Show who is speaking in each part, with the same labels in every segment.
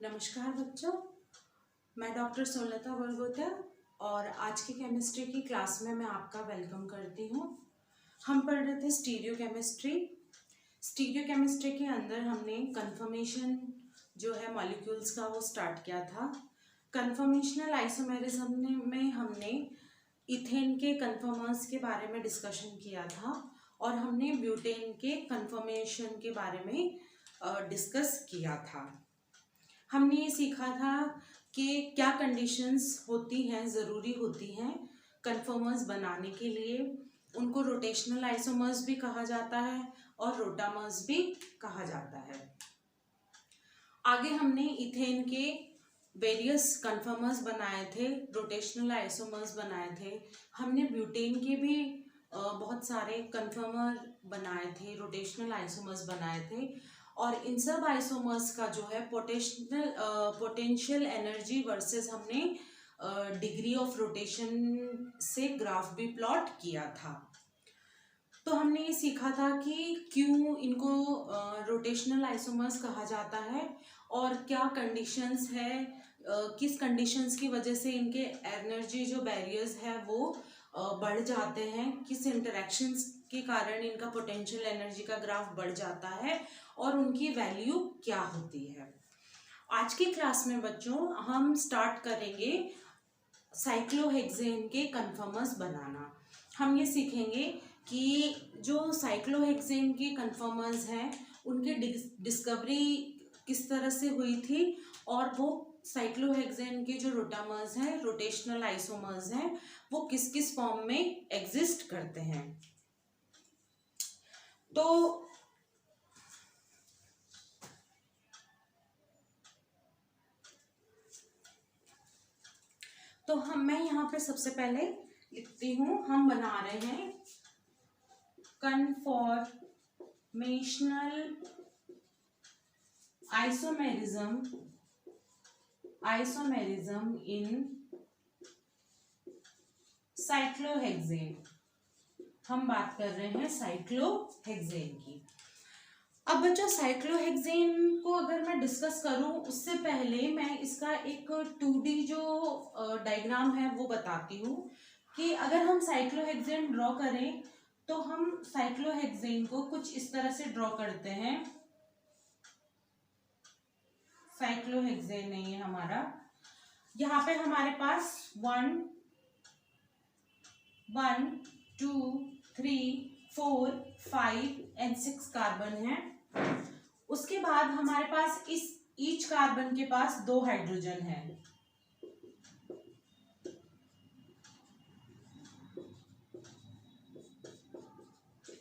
Speaker 1: नमस्कार बच्चों, मैं डॉक्टर सोनलता बरगोता और आज की केमिस्ट्री की क्लास में मैं आपका वेलकम करती हूँ। हम पढ़ रहे थे स्टीरियो केमिस्ट्री। स्टीरियो केमिस्ट्री के अंदर हमने कन्फर्मेशन जो है मॉलिक्यूल्स का वो स्टार्ट किया था। कन्फर्मेशनल आइसोमेरिज्म में हमने इथेन के कन्फर्मर्स के बारे में डिस्कशन किया था और हमने ब्यूटेन के कन्फर्मेशन के बारे में डिस्कस किया था। हमने ये सीखा था कि क्या कंडीशंस होती हैं, ज़रूरी होती हैं कन्फर्मर्स बनाने के लिए। उनको रोटेशनल आइसोमर्स भी कहा जाता है और रोटामर्स भी कहा जाता है। आगे हमने इथेन के वेरियस कन्फर्मर्स बनाए थे, रोटेशनल आइसोमर्स बनाए थे। हमने ब्यूटेन के भी बहुत सारे कन्फर्मर बनाए थे, रोटेशनल आइसोमर्स बनाए थे और इन सब आइसोमर्स का जो है पोटेंशियल एनर्जी वर्सेस हमने डिग्री ऑफ रोटेशन से ग्राफ भी प्लॉट किया था। तो हमने ये सीखा था कि क्यों इनको रोटेशनल आइसोमर्स कहा जाता है और क्या कंडीशंस है, किस कंडीशंस की वजह से इनके एनर्जी जो बैरियर्स है वो बढ़ जाते हैं, किस इंटरेक्शंस के कारण इनका पोटेंशियल एनर्जी का ग्राफ बढ़ जाता है और उनकी वैल्यू क्या होती है। आज की क्लास में बच्चों हम स्टार्ट करेंगे साइक्लोहेक्सेन के कन्फर्मर्स बनाना। हम ये सीखेंगे कि जो साइक्लोहेक्सेन के कन्फर्मर्स हैं उनकी डिस्कवरी किस तरह से हुई थी और वो साइक्लोहेक्सेन के जो रोटामर्स हैं, रोटेशनल आइसोमर्स हैं, वो किस किस फॉर्म में एग्जिस्ट करते हैं। तो मैं यहाँ पे सबसे पहले लिखती हूँ, हम बना रहे हैं कन्फॉर्मेशनल आइसोमेरिज्म इन साइक्लोहेक्सेन। हम बात कर रहे हैं साइक्लोहेक्सेन की। अब बच्चों साइक्लोहेक्सेन को अगर मैं डिस्कस करूं उससे पहले मैं इसका एक 2D जो डायग्राम है वो बताती हूँ कि अगर हम साइक्लोहेक्सेन ड्रॉ करें तो हम साइक्लोहेक्सेन को कुछ इस तरह से ड्रॉ करते हैं। साइक्लोहेक्सेन है ये हमारा। यहाँ पे हमारे पास 1 2 3 4 5 और 6 कार्बन है। उसके बाद हमारे पास इस ईच कार्बन के पास 2 हाइड्रोजन है।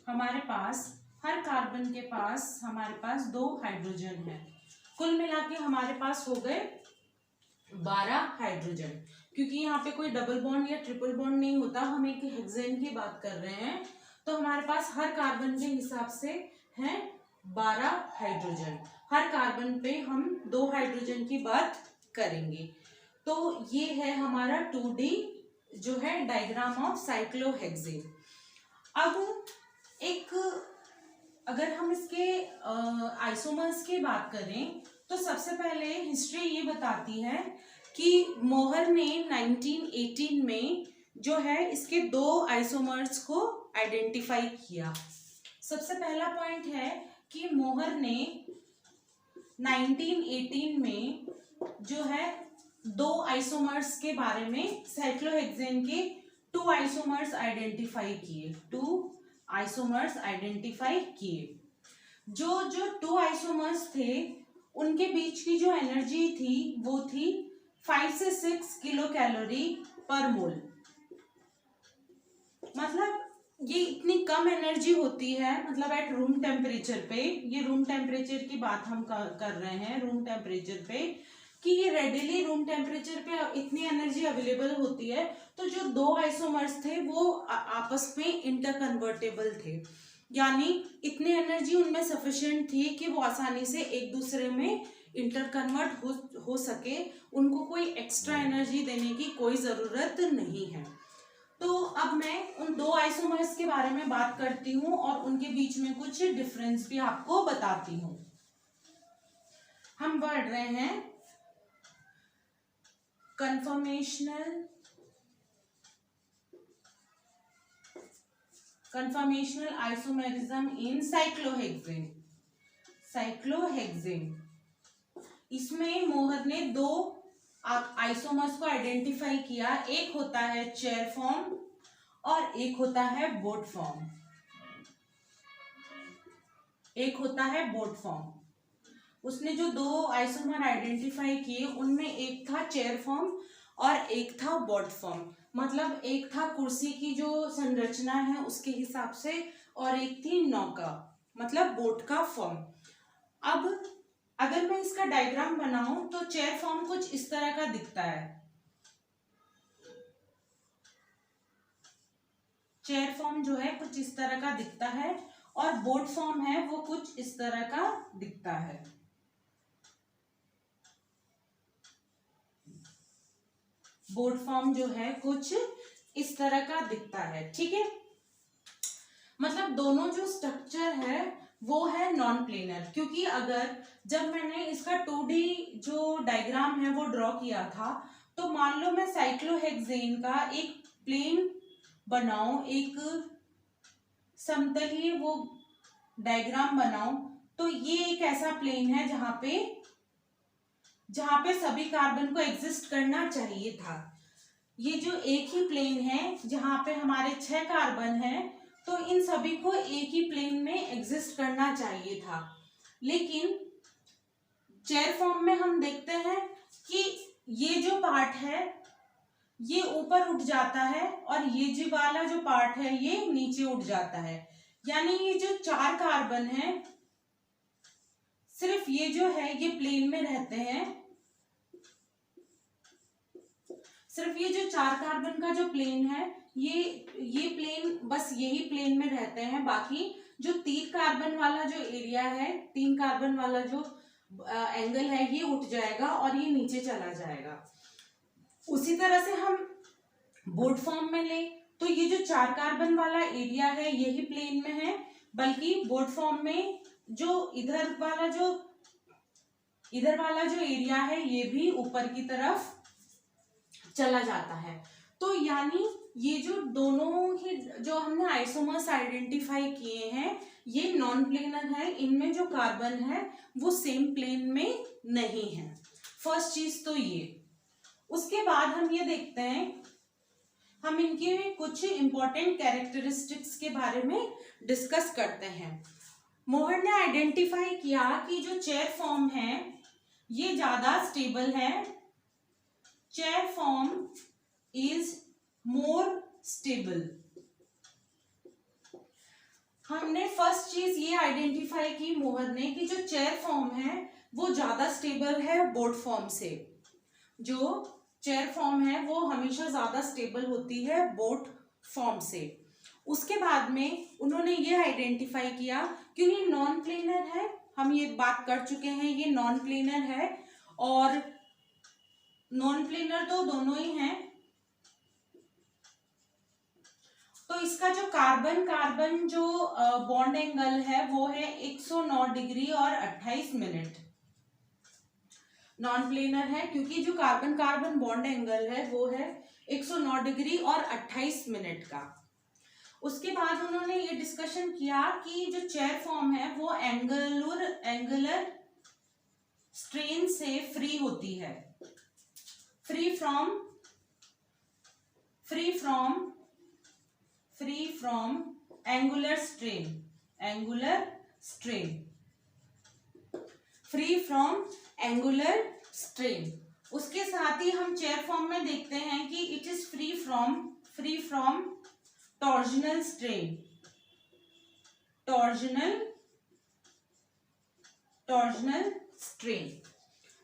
Speaker 1: हमारे पास हर कार्बन के पास हमारे पास 2 हाइड्रोजन है। कुल मिला के हमारे पास हो गए 12 हाइड्रोजन। क्योंकि यहाँ पे कोई डबल बॉन्ड या ट्रिपल बॉन्ड नहीं होता, हम एक हेक्सेन की बात कर रहे हैं, तो हमारे पास हर कार्बन के हिसाब से हैं 12 हाइड्रोजन। हर कार्बन पे हम 2 हाइड्रोजन की बात करेंगे। तो ये है हमारा 2D जो है डायग्राम ऑफ साइक्लोहेक्सेन। अब एक अगर हम इसके आइसोमर्स की बात करें तो सबसे पहले हिस्ट्री ये बताती है कि मोहर ने 1918 में जो है इसके 2 आइसोमर्स को आइडेंटिफाई किया। सबसे पहला पॉइंट है कि मोहर ने 1918 में जो है 2 आइसोमर्स के बारे में साइक्लोहेक्सेन के 2 आइसोमर्स आइडेंटिफाई किए। 2 आइसोमर्स आइडेंटिफाई किए। जो 2 आइसोमर्स थे उनके बीच की जो एनर्जी थी वो थी 5 से 6 किलो कैलोरी पर मोल। मतलब ये इतनी कम एनर्जी होती है, मतलब एट रूम टेम्परेचर पे, ये रूम टेम्परेचर की बात हम कर रहे हैं, रूम टेम्परेचर पे, कि ये रेडिली रूम टेम्परेचर पे इतनी एनर्जी अवेलेबल होती है। तो जो 2 आइसोमर्स थे वो आपस में इंटरकन्वर्टेबल थे, यानी इतनी एनर्जी उनमें सफिशिएंट थी कि वो आसानी से एक दूसरे में इंटरकन्वर्ट हो सके, उनको कोई एक्स्ट्रा एनर्जी देने की कोई ज़रूरत नहीं है। तो अब मैं उन 2 आइसोमर्स के बारे में बात करती हूँ और उनके बीच में कुछ डिफरेंस भी आपको बताती हूँ। हम बढ़ रहे हैं conformational isomerism in cyclohexane. इसमें मोहर ने दो आइसोमर्स को आइडेंटिफाई किया, एक होता है चेयर फॉर्म और एक होता है बोट फॉर्म। उसने जो दो आइसोमर आइडेंटिफाई किए उनमें एक था चेयर फॉर्म और एक था बोट फॉर्म। मतलब एक था कुर्सी की जो संरचना है उसके हिसाब से और एक थी नौका मतलब बोट का फॉर्म। अब अगर मैं इसका डायग्राम बनाऊं तो चेयर फॉर्म कुछ इस तरह का दिखता है। चेयर फॉर्म जो है कुछ इस तरह का दिखता है और बोट फॉर्म है वो कुछ इस तरह का दिखता है। बोट फॉर्म जो है कुछ इस तरह का दिखता है, ठीक है। मतलब दोनों जो स्ट्रक्चर है वो है नॉन प्लेनर, क्योंकि अगर जब मैंने इसका 2D जो डायग्राम है वो ड्रॉ किया था तो मान लो मैं साइक्लोहेक्सेन का एक प्लेन बनाऊं, एक समतलीय वो डायग्राम बनाऊं, तो ये एक ऐसा प्लेन है जहां पे सभी कार्बन को एग्जिस्ट करना चाहिए था। ये जो एक ही प्लेन है जहां पे हमारे 6 कार्बन हैं, तो इन सभी को एक ही प्लेन में एग्जिस्ट करना चाहिए था। लेकिन चेयर फॉर्म में हम देखते हैं कि ये जो पार्ट है ये ऊपर उठ जाता है और ये जो वाला जो पार्ट है ये नीचे उठ जाता है। यानी ये जो 4 कार्बन है सिर्फ ये जो है ये प्लेन में रहते हैं। सिर्फ ये जो 4 कार्बन का जो प्लेन है ये प्लेन बस यही प्लेन में रहते हैं। बाकी जो 3 कार्बन वाला जो एरिया है, 3 कार्बन वाला जो एंगल है ये उठ जाएगा और ये नीचे चला जाएगा। उसी तरह से हम बोट फॉर्म में ले तो ये जो 4 कार्बन वाला एरिया है यही प्लेन में है, बल्कि बोट फॉर्म में जो इधर वाला जो एरिया है ये भी ऊपर की तरफ चला जाता है। तो यानी ये जो दोनों ही जो हमने आइसोमर्स आइडेंटिफाई किए हैं ये नॉन प्लेनर है, इनमें जो कार्बन है वो सेम प्लेन में नहीं है। फर्स्ट चीज तो ये। उसके बाद हम ये देखते हैं, हम इनके कुछ इंपॉर्टेंट कैरेक्टरिस्टिक्स के बारे में डिस्कस करते हैं। मोहर ने आइडेंटिफाई किया कि जो चेयर फॉर्म है ये ज्यादा स्टेबल है। Chair form is more stable. हमने फर्स्ट चीज ये आइडेंटिफाई की मोहर ने कि जो चेयर फॉर्म है वो ज्यादा स्टेबल है बोट फॉर्म से। जो चेयर फॉर्म है वो हमेशा ज्यादा स्टेबल होती है बोट फॉर्म से। उसके बाद में उन्होंने ये आइडेंटिफाई किया क्योंकि नॉन प्लेनर है, हम ये बात कर चुके हैं ये नॉन प्लेनर है और नॉन प्लेनर तो दोनों ही हैं। तो इसका जो कार्बन कार्बन जो बॉन्ड एंगल है वो है 109 डिग्री और 28 मिनट। नॉन प्लेनर है क्योंकि जो कार्बन कार्बन बॉन्ड एंगल है वो है 109 डिग्री और 28 मिनट का। उसके बाद उन्होंने ये डिस्कशन किया कि जो चेयर फॉर्म है वो एंगुलर स्ट्रेन से फ्री होती है, फ्री फ्रॉम एंगुलर स्ट्रेन। उसके साथ ही हम चेयर फॉर्म में देखते हैं कि it is free from torsional strain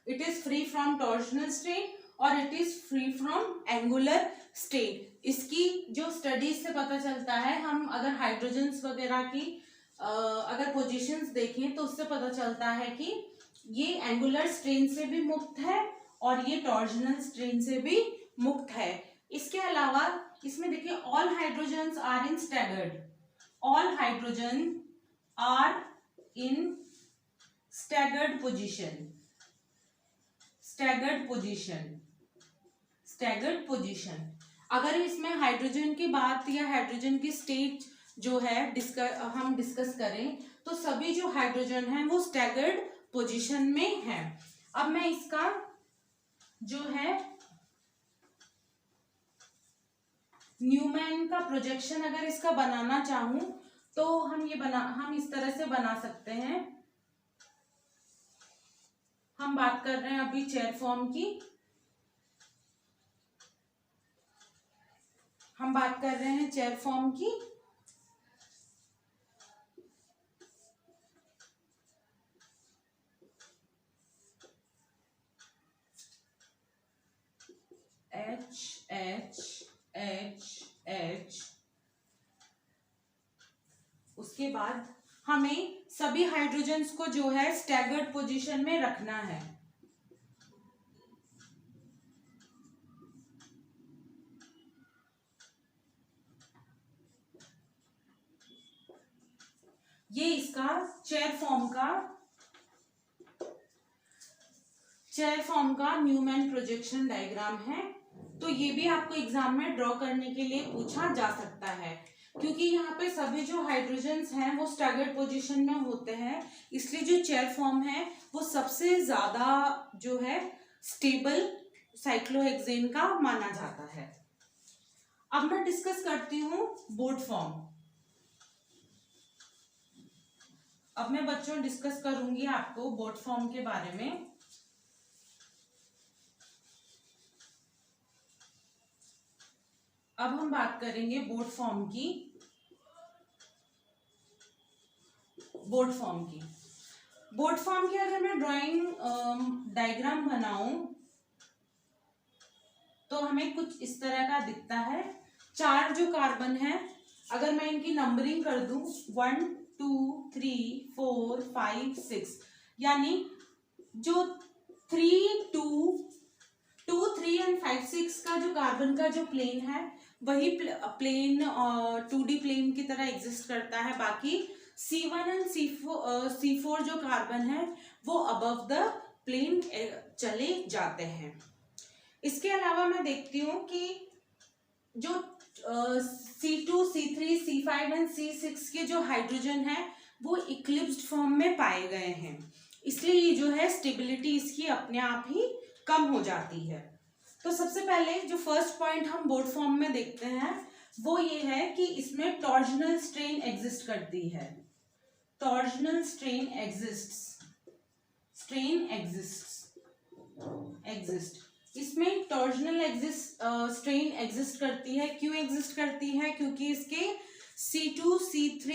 Speaker 1: it is free from torsional strain और it is free from angular strain. इसकी जो स्टडीज से पता चलता है, हम अगर हाइड्रोजन्स वगैरह की अगर पोजीशंस देखें तो उससे पता चलता है कि ये एंगुलर स्ट्रेन से भी मुक्त है और ये टॉर्जनल स्ट्रेन से भी मुक्त है। इसके अलावा इसमें देखिए all hydrogens are in staggered position. Staggered position. अगर इसमें हाइड्रोजन की बात या हाइड्रोजन की स्टेट जो है हम डिस्कस करें तो सभी जो हाइड्रोजन है वो स्टैगर्ड पोजीशन में है। अब मैं इसका जो है न्यूमैन का प्रोजेक्शन अगर इसका बनाना चाहूं तो हम इस तरह से बना सकते हैं। हम बात कर रहे हैं अभी चेयर फॉर्म की, हम बात कर रहे हैं चेयर फॉर्म की। H H H H, उसके बाद हमें सभी हाइड्रोजन्स को जो है स्टैगर्ड पोजीशन में रखना है। ये इसका चेयर फॉर्म का न्यूमैन प्रोजेक्शन डायग्राम है। तो ये भी आपको एग्जाम में ड्रॉ करने के लिए पूछा जा सकता है, क्योंकि यहाँ पे सभी जो हाइड्रोजन्स हैं वो स्टैगर्ड पोजीशन में होते हैं, इसलिए जो चेयर फॉर्म है वो सबसे ज्यादा जो है स्टेबल साइक्लोहेक्सेन का माना जाता है। अब मैं डिस्कस करती हूँ बोर्ड फॉर्म। अब मैं बच्चों डिस्कस करूंगी आपको बोर्ड फॉर्म के बारे में। अब हम बात करेंगे बोर्ड फॉर्म की। बोर्ड फॉर्म की अगर मैं ड्राइंग डायग्राम बनाऊं तो हमें कुछ इस तरह का दिखता है। 4 जो कार्बन है, अगर मैं इनकी नंबरिंग कर दूं 1 2 3 4 5 6, यानी जो 3 2 3 एंड 5 6 का जो कार्बन का जो प्लेन है वही प्लेन 2D प्लेन की तरह एग्जिस्ट करता है। बाकी C1 एंड C4 जो कार्बन है वो अबव द प्लेन चले जाते हैं। इसके अलावा मैं देखती हूँ कि जो C2 C3 C5 and C6 के जो हाइड्रोजन है वो इक्लिप्स्ड फॉर्म में पाए गए हैं, इसलिए ये जो है स्टेबिलिटी इसकी अपने आप ही कम हो जाती है। तो सबसे पहले जो फर्स्ट पॉइंट हम बोर्ड फॉर्म में देखते हैं वो ये है कि इसमें टॉर्जनल स्ट्रेन एग्जिस्ट करती है। टॉर्जनल स्ट्रेन एग्जिस्ट इसमें टॉर्जनल स्ट्रेन एग्जिस्ट करती है। क्यों एग्जिस्ट करती है? क्योंकि इसके C2 C3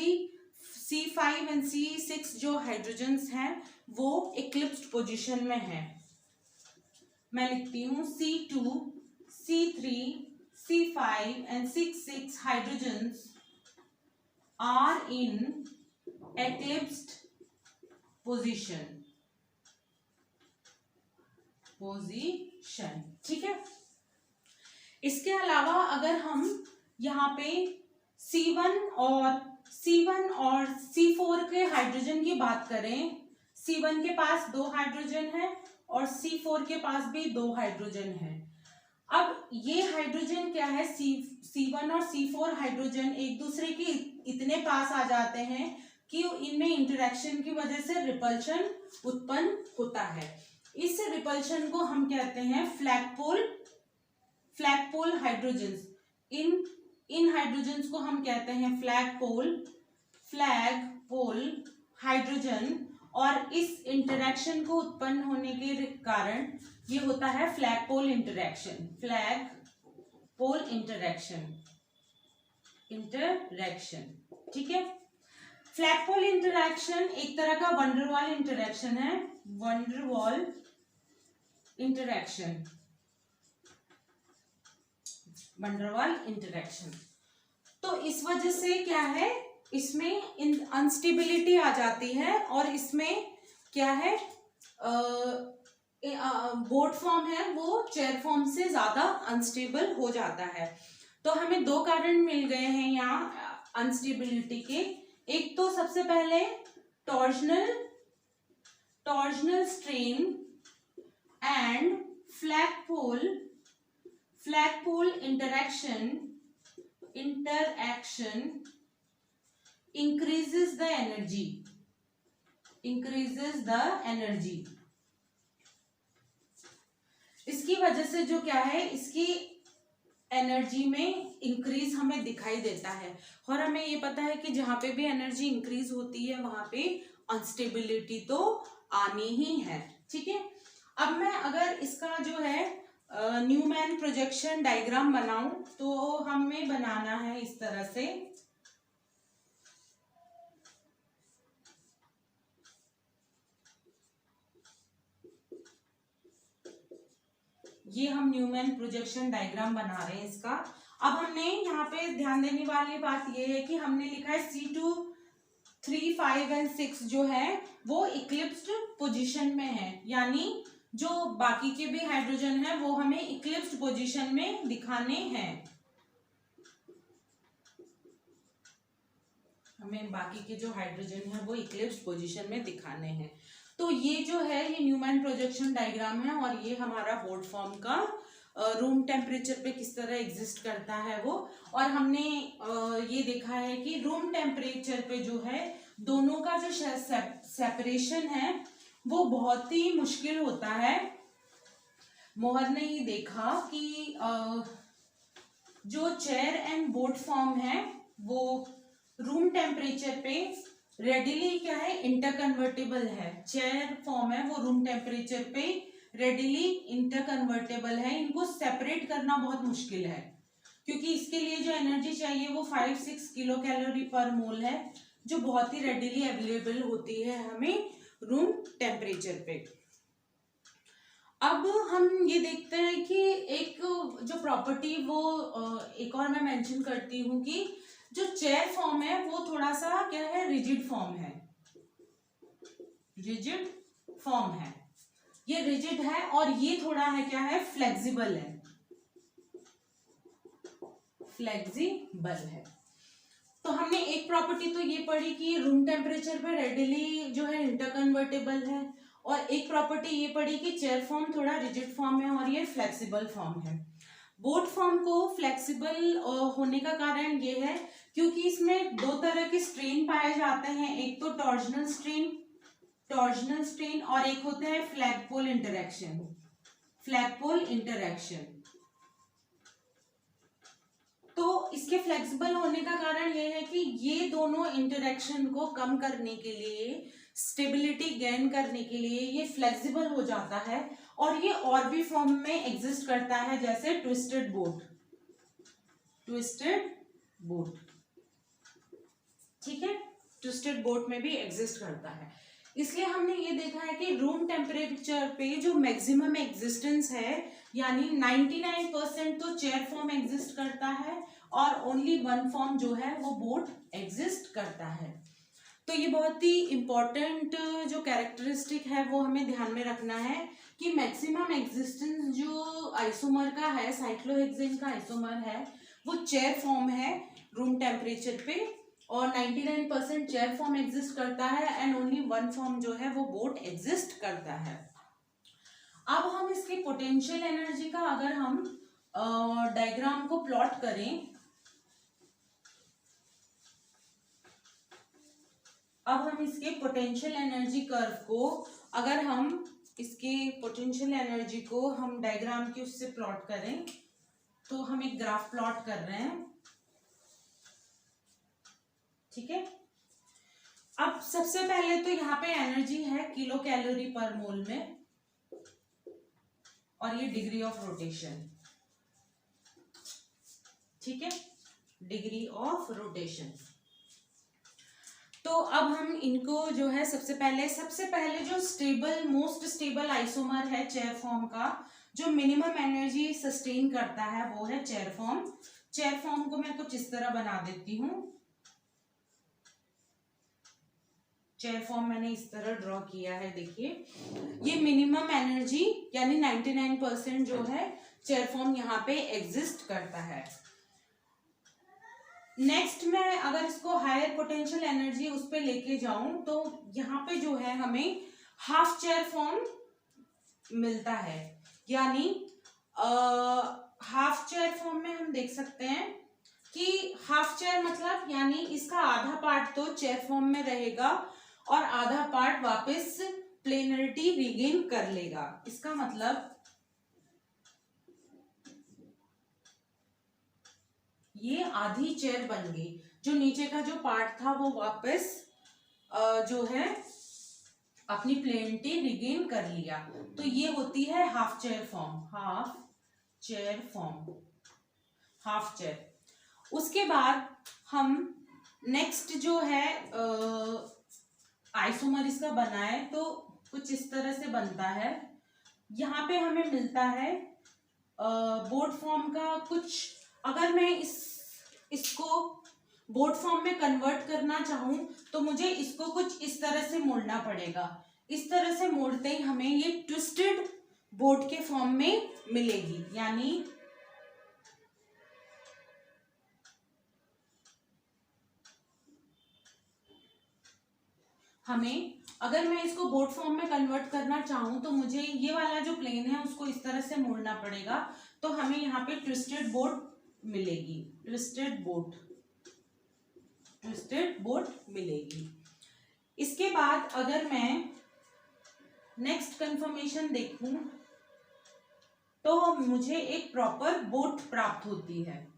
Speaker 1: C5 and C6 जो हाइड्रोजन्स हैं वो इक्लिप्स्ड पोजीशन में है। मैं लिखती हूँ C2 C3 C5 and C6 hydrogens are in eclipsed position, ठीक है। इसके अलावा अगर हम यहाँ पे C1 और C4 के हाइड्रोजन की बात करें, C1 के पास 2 हाइड्रोजन है और C4 के पास भी 2 हाइड्रोजन है। अब ये हाइड्रोजन क्या है, C1 और C4 हाइड्रोजन एक दूसरे के इतने पास आ जाते हैं कि इनमें इंटरेक्शन की वजह से रिपल्शन उत्पन्न होता है। इस रिपल्शन को हम कहते हैं फ्लैग पोल हाइड्रोजन्स। इन हाइड्रोजन्स को हम कहते हैं फ्लैग पोल हाइड्रोजन, और इस इंटरेक्शन को उत्पन्न होने के कारण ये होता है फ्लैग पोल इंटरैक्शन, ठीक है। फ्लैग पोल इंटरैक्शन एक तरह का वंडरवॉल इंटरैक्शन है। Van der Waals interaction. तो इस वजह से क्या है, इसमें अनस्टेबिलिटी आ जाती है और इसमें क्या है, बोर्ड फॉर्म है वो चेयर फॉर्म से ज्यादा अनस्टेबल हो जाता है। तो हमें 2 कारण मिल गए हैं यहाँ अनस्टेबिलिटी के। एक तो सबसे पहले torsional strain and flag flagpole interaction increases the energy. इसकी वजह से जो क्या है, इसकी एनर्जी में इंक्रीज हमें दिखाई देता है, और हमें ये पता है कि जहां पे भी एनर्जी इंक्रीज होती है वहां पे अनस्टेबिलिटी तो आनी ही है. ठीक है, अब मैं अगर इसका जो है न्यूमैन प्रोजेक्शन डायग्राम बनाऊं तो हमें बनाना है इस तरह से. ये हम न्यूमैन प्रोजेक्शन डायग्राम बना रहे हैं इसका. अब हमने यहाँ पे ध्यान देने वाली बात ये है कि हमने लिखा है C2, 3, 5 और 6 जो है वो इक्लिप्स्ड पोजीशन में है, यानी जो बाकी के भी हाइड्रोजन है वो हमें इक्लिप्स्ड पोजीशन में दिखाने हैं. हमें बाकी के जो हाइड्रोजन है वो इक्लिप्स्ड पोजीशन में दिखाने हैं. तो ये जो है ये न्यूमैन प्रोजेक्शन डायग्राम है, और ये हमारा बोर्ड फॉर्म का रूम टेम्परेचर पे किस तरह एग्जिस्ट करता है वो. और हमने ये देखा है कि रूम टेम्परेचर पे जो है दोनों का जो सेपरेशन है वो बहुत ही मुश्किल होता है. मोहर ने ये देखा कि जो चेयर एंड बोर्ड फॉर्म है वो रूम टेम्परेचर पे रेडिली क्या है, इंटरकन्वर्टेबल है. चेयर फॉर्म है वो रूम टेम्परेचर पे रेडिली इंटरकन्वर्टेबल है. इनको सेपरेट करना बहुत मुश्किल है, क्योंकि इसके लिए जो एनर्जी चाहिए वो 5-6 किलो कैलोरी पर मोल है, जो बहुत ही रेडिली अवेलेबल होती है हमें रूम टेम्परेचर पे. अब हम ये देखते हैं कि एक जो प्रॉपर्टी वो एक और मैं मेंशन करती हूँ कि जो चेयर फॉर्म है वो थोड़ा सा क्या है, रिजिड फॉर्म है. रिजिड फॉर्म है, ये रिजिड है, और ये थोड़ा है क्या है, फ्लेक्सिबल है. फ्लेक्सिबल है. तो हमने एक प्रॉपर्टी तो ये पढ़ी कि रूम टेम्परेचर पे रेडिली जो है इंटरकन्वर्टेबल है, और एक प्रॉपर्टी ये पढ़ी कि चेयर फॉर्म थोड़ा रिजिड फॉर्म है और ये फ्लेक्सिबल फॉर्म है. बोर्ड फॉर्म को फ्लेक्सिबल होने का कारण ये है क्योंकि इसमें दो तरह के स्ट्रेन पाए जाते हैं. एक तो टॉर्जनल स्ट्रेन और एक होता है फ्लैगपोल इंटरैक्शन. तो इसके फ्लेक्सिबल होने का कारण ये है कि ये दोनों इंटरैक्शन को कम करने के लिए, स्टेबिलिटी गेन करने के लिए ये फ्लेक्सिबल हो जाता है, और ये और भी फॉर्म में एग्जिस्ट करता है, जैसे ट्विस्टेड बोट. ठीक है, ट्विस्टेड बोट में भी एग्जिस्ट करता है. इसलिए हमने ये देखा है कि रूम टेम्परेचर पे जो मैक्सिमम एग्जिस्टेंस है, यानी 99% तो चेयर फॉर्म एग्जिस्ट करता है और ओनली 1 फॉर्म जो है वो बोट एग्जिस्ट करता है. तो ये बहुत ही इंपॉर्टेंट जो कैरेक्टरिस्टिक है वो हमें ध्यान में रखना है कि मैक्सिमम एग्जिस्टेंस जो आइसोमर का है, साइक्लोहेक्सेन का आइसोमर है, वो चेयर फॉर्म है रूम टेम्परेचर पे, और 99% चेयर फॉर्म एग्जिस्ट करता है एंड ओनली 1 फॉर्म जो है वो बोट एग्जिस्ट करता है. अब हम इसकी पोटेंशियल एनर्जी का अगर हम डायग्राम को प्लॉट करें, अब हम इसके पोटेंशियल एनर्जी कर्व को, अगर हम इसके पोटेंशियल एनर्जी को हम डायग्राम के उससे प्लॉट करें, तो हम एक ग्राफ प्लॉट कर रहे हैं. ठीक है, अब सबसे पहले तो यहाँ पे एनर्जी है किलो कैलोरी पर मोल में, और ये डिग्री ऑफ रोटेशन. ठीक है, डिग्री ऑफ रोटेशन. तो अब हम इनको जो है सबसे पहले जो मोस्ट स्टेबल आइसोमर है चेयर फॉर्म का, जो मिनिमम एनर्जी सस्टेन करता है वो है चेयर फॉर्म. चेयर फॉर्म को मैं कुछ इस तरह बना देती हूँ. चेयर फॉर्म मैंने इस तरह ड्रॉ किया है. देखिए, ये मिनिमम एनर्जी यानी 99% जो है चेयर फॉर्म यहाँ पे एग्जिस्ट करता है. नेक्स्ट मैं अगर इसको हायर पोटेंशियल एनर्जी उस पे लेके जाऊं तो यहाँ पे जो है हमें हाफ चेयर फॉर्म मिलता है, यानी हाफ चेयर फॉर्म में हम देख सकते हैं कि हाफ चेयर मतलब यानी इसका आधा पार्ट तो चेयर फॉर्म में रहेगा और आधा पार्ट वापस प्लेनरिटी रिगेन कर लेगा। इसका मतलब ये आधी चेयर बन गई, जो नीचे का जो पार्ट था वो वापस जो है अपनी प्लेनिटी रिगेन कर लिया। तो ये होती है half chair form, half chair form, half chair. उसके बाद हम नेक्स्ट जो है आइसोमर इसका बनाए तो कुछ इस तरह से बनता है। यहाँ पे हमें मिलता है बोर्ड फॉर्म का कुछ। अगर मैं इसको बोर्ड फॉर्म में कन्वर्ट करना चाहूं तो मुझे इसको कुछ इस तरह से मोड़ना पड़ेगा। इस तरह से मोड़ते ही हमें ये ट्विस्टेड बोर्ड के फॉर्म में मिलेगी। यानी हमें, अगर मैं इसको बोर्ड फॉर्म में कन्वर्ट करना चाहूं तो मुझे ये वाला जो प्लेन है उसको इस तरह से मोड़ना पड़ेगा। तो हमें यहाँ पे ट्विस्टेड बोर्ड मिलेगी, ट्विस्टेड बोर्ड, ट्विस्टेड बोर्ड मिलेगी। इसके बाद अगर मैं नेक्स्ट कंफर्मेशन देखूं तो मुझे एक प्रॉपर बोट प्राप्त होती है।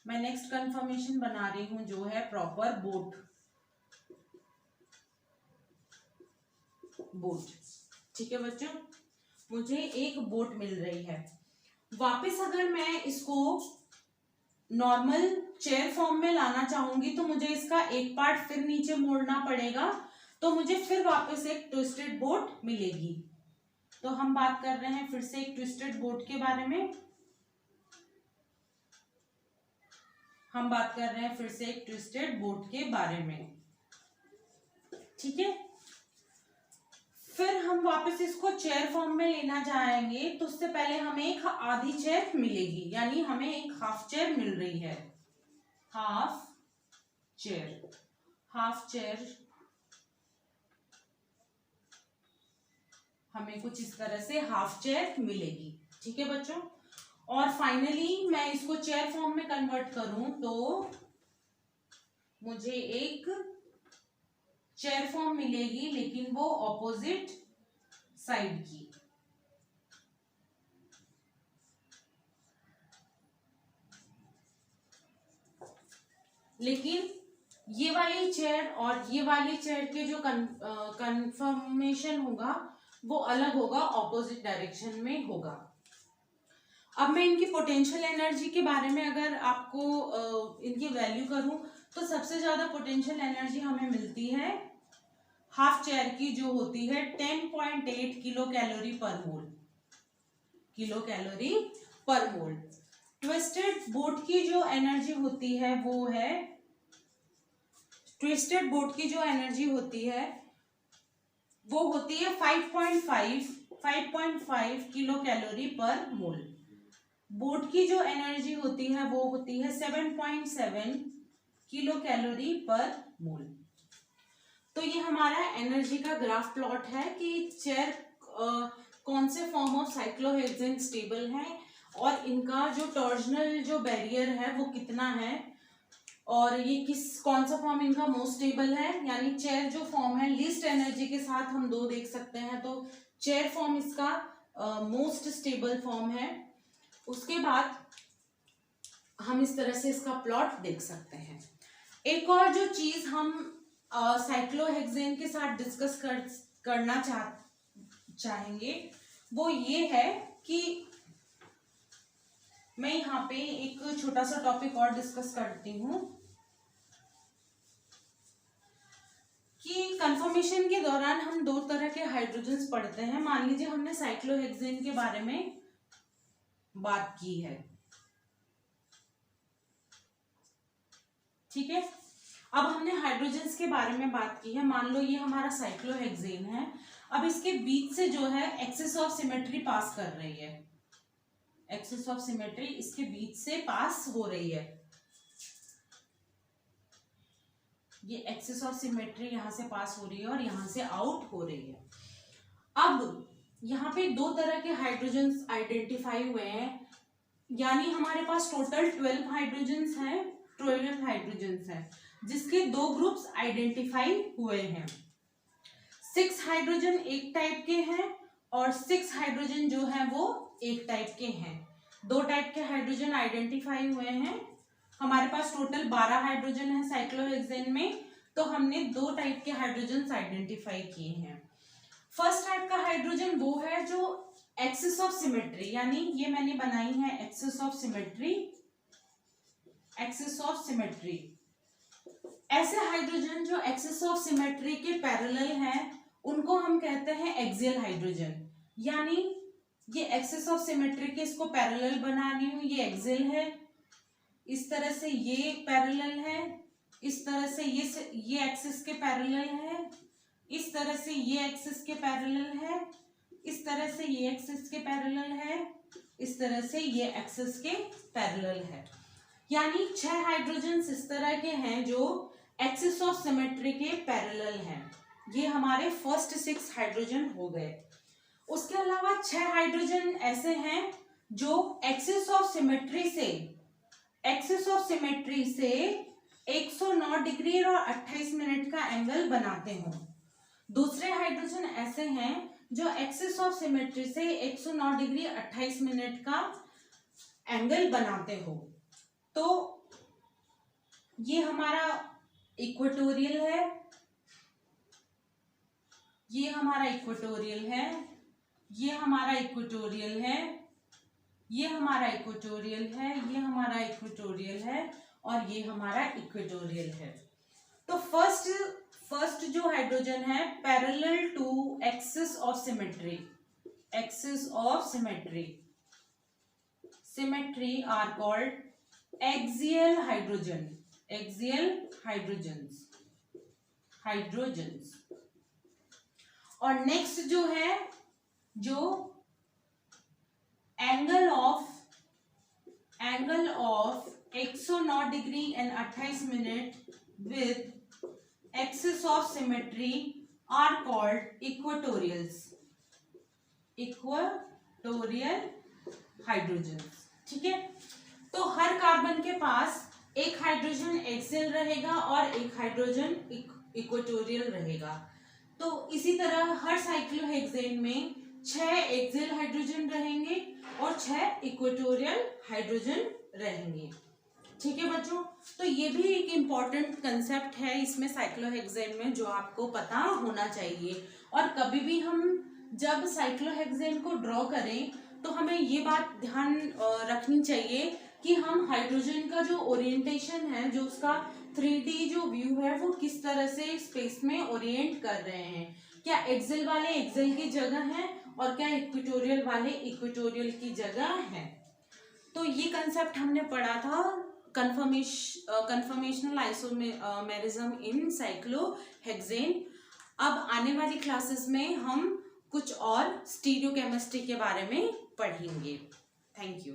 Speaker 1: मैं नेक्स्ट कंफर्मेशन बना रही हूं जो है प्रॉपर बोट, बोट। ठीक है बच्चों, मुझे एक बोट मिल रही है। वापस अगर मैं इसको नॉर्मल चेयर फॉर्म में लाना चाहूंगी तो मुझे इसका एक पार्ट फिर नीचे मोड़ना पड़ेगा, तो मुझे फिर वापस एक ट्विस्टेड बोट मिलेगी। तो हम बात कर रहे हैं फिर से एक ट्विस्टेड बोट के बारे में। हम बात कर रहे हैं फिर से एक ट्विस्टेड बोट के बारे में। ठीक है, फिर हम वापस इसको चेयर फॉर्म में लेना चाहेंगे तो उससे पहले हमें एक आधी चेयर मिलेगी, यानी हमें एक हाफ चेयर मिल रही है। हाफ चेयर, हाफ चेयर हमें कुछ इस तरह से हाफ चेयर मिलेगी। ठीक है बच्चों, और फाइनली मैं इसको चेयर फॉर्म में कन्वर्ट करूं तो मुझे एक चेयर फॉर्म मिलेगी, लेकिन वो ऑपोजिट साइड की। लेकिन ये वाली चेयर और ये वाली चेयर के जो कंफर्मेशन होगा वो अलग होगा, ऑपोजिट डायरेक्शन में होगा। अब मैं इनकी पोटेंशियल एनर्जी के बारे में अगर आपको इनकी वैल्यू करूं तो सबसे ज्यादा पोटेंशियल एनर्जी हमें मिलती है हाफ चेयर की, जो होती है 10.8 किलो कैलोरी पर मोल, किलो कैलोरी पर मोल। ट्विस्टेड बोट की जो एनर्जी होती है वो है, ट्विस्टेड बोट की जो एनर्जी होती है वो होती है 5.5 किलो कैलोरी पर मोल। बोट की जो एनर्जी होती है वो होती है 7.7 किलो कैलोरी पर मोल। तो ये हमारा एनर्जी का ग्राफ प्लॉट है कि चेयर कौन से फॉर्म ऑफ साइक्लोहेक्सेन स्टेबल है और इनका जो टॉर्जनल जो बैरियर है वो कितना है, और ये कौन सा फॉर्म इनका मोस्ट स्टेबल है। यानी चेयर जो फॉर्म है लीस्ट एनर्जी के साथ हम दो देख सकते हैं, तो चेयर फॉर्म इसका मोस्ट स्टेबल फॉर्म है। उसके बाद हम इस तरह से इसका प्लॉट देख सकते हैं। एक और जो चीज हम साइक्लोहेक्सेन के साथ डिस्कस करना चाहेंगे वो ये है कि मैं यहाँ पे एक छोटा सा टॉपिक और डिस्कस करती हूँ कि कंफर्मेशन के दौरान हम दो तरह के हाइड्रोजन्स पढ़ते हैं। मान लीजिए हमने साइक्लोहेक्सेन के बारे में बात की है, ठीक है। अब हमने हाइड्रोजन्स के बारे में बात की है। मान लो ये हमारा साइक्लोहेक्सेन है। अब इसके बीच से जो है एक्सिस ऑफ सिमेट्री पास कर रही है, एक्सिस ऑफ सिमेट्री इसके बीच से पास हो रही है। ये एक्सिस ऑफ सिमेट्री यहां से पास हो रही है और यहां से आउट हो रही है। अब यहाँ पे दो तरह के हाइड्रोजन्स आइडेंटिफाई हुए हैं। यानी हमारे पास टोटल 12 हाइड्रोजन्स हैं, 12 हाइड्रोजन्स हैं, जिसके 2 ग्रुप्स आइडेंटिफाई हुए हैं। 6 हाइड्रोजन एक टाइप के हैं और 6 हाइड्रोजन जो है वो एक टाइप के हैं। 2 टाइप के हाइड्रोजन आइडेंटिफाई हुए हैं। हमारे पास टोटल 12 हाइड्रोजन है साइक्लोहेक्सेन में, तो हमने 2 टाइप के हाइड्रोजन आइडेंटिफाई किए हैं। फर्स्ट टाइप का हाइड्रोजन वो है जो एक्सिस ऑफ सिमेट्री, यानी ये मैंने बनाई है axis of symmetry, axis of symmetry. ऐसे हाइड्रोजन जो एक्सिस ऑफ सिमेट्री के पैरेलल हैं उनको हम कहते हैं एक्सियल हाइड्रोजन। यानी ये एक्सिस ऑफ सिमेट्री के इसको पैरेलल बना रही हूं, ये एक्सियल है, इस तरह से ये पैरेलल है, इस तरह से ये एक्सिस के पैरेलल है, इस तरह से ये एक्सिस के पैरेलल है, इस तरह से ये एक्सिस के पैरेलल है, इस तरह से ये एक्सिस के पैरेलल है। यानी 6 हाइड्रोजन इस तरह के हैं जो एक्सिस ऑफ सिमेट्री के पैरेलल हैं। ये हमारे फर्स्ट 6 हाइड्रोजन हो गए। उसके अलावा 6 हाइड्रोजन ऐसे हैं जो एक्सिस ऑफ सिमेट्री से 109 डिग्री और 28 मिनट का एंगल बनाते हो। दूसरे हाइड्रोजन ऐसे हैं जो एक्सिस ऑफ सिमेट्री से 109 डिग्री 28 मिनट का एंगल बनाते हो। तो ये हमारा इक्वेटोरियल है, ये हमारा इक्वेटोरियल है, ये हमारा इक्वेटोरियल है, ये हमारा इक्वेटोरियल है, ये हमारा इक्वेटोरियल है और ये हमारा इक्वेटोरियल है। तो फर्स्ट जो हाइड्रोजन है parallel to axis of symmetry, axis of symmetry are called axial hydrogen, axial hydrogens. और नेक्स्ट जो है जो angle of 109 degree and 28 minute with axis of symmetry are called equatorial hydrogens. ठीक है, तो हर कार्बन के पास एक हाइड्रोजन एक्सियल रहेगा और एक हाइड्रोजन इक्वेटोरियल रहेगा। तो इसी तरह हर साइक्लोहेक्सेन में 6 एक्सियल हाइड्रोजन रहेंगे और 6 इक्वेटोरियल हाइड्रोजन रहेंगे। ठीक है बच्चों, तो ये भी एक इम्पॉर्टेंट कंसेप्ट है इसमें साइक्लोहेक्सेन में जो आपको पता होना चाहिए। और कभी भी हम जब साइक्लोहेक्सेन को ड्रॉ करें तो हमें ये बात ध्यान रखनी चाहिए कि हम हाइड्रोजन का जो ओरिएंटेशन है, जो उसका 3D जो व्यू है वो किस तरह से स्पेस में ओरिएंट कर रहे हैं। क्या एक्सियल वाले एक्सियल की जगह है और क्या इक्वेटोरियल वाले इक्वेटोरियल की जगह है। तो ये कंसेप्ट हमने पढ़ा था कन्फर्मेशनल आइसोमेरिज्म इन साइक्लोहेक्सेन। अब आने वाली क्लासेस में हम कुछ और स्टीरियोकेमिस्ट्री के बारे में पढ़ेंगे। Thank you.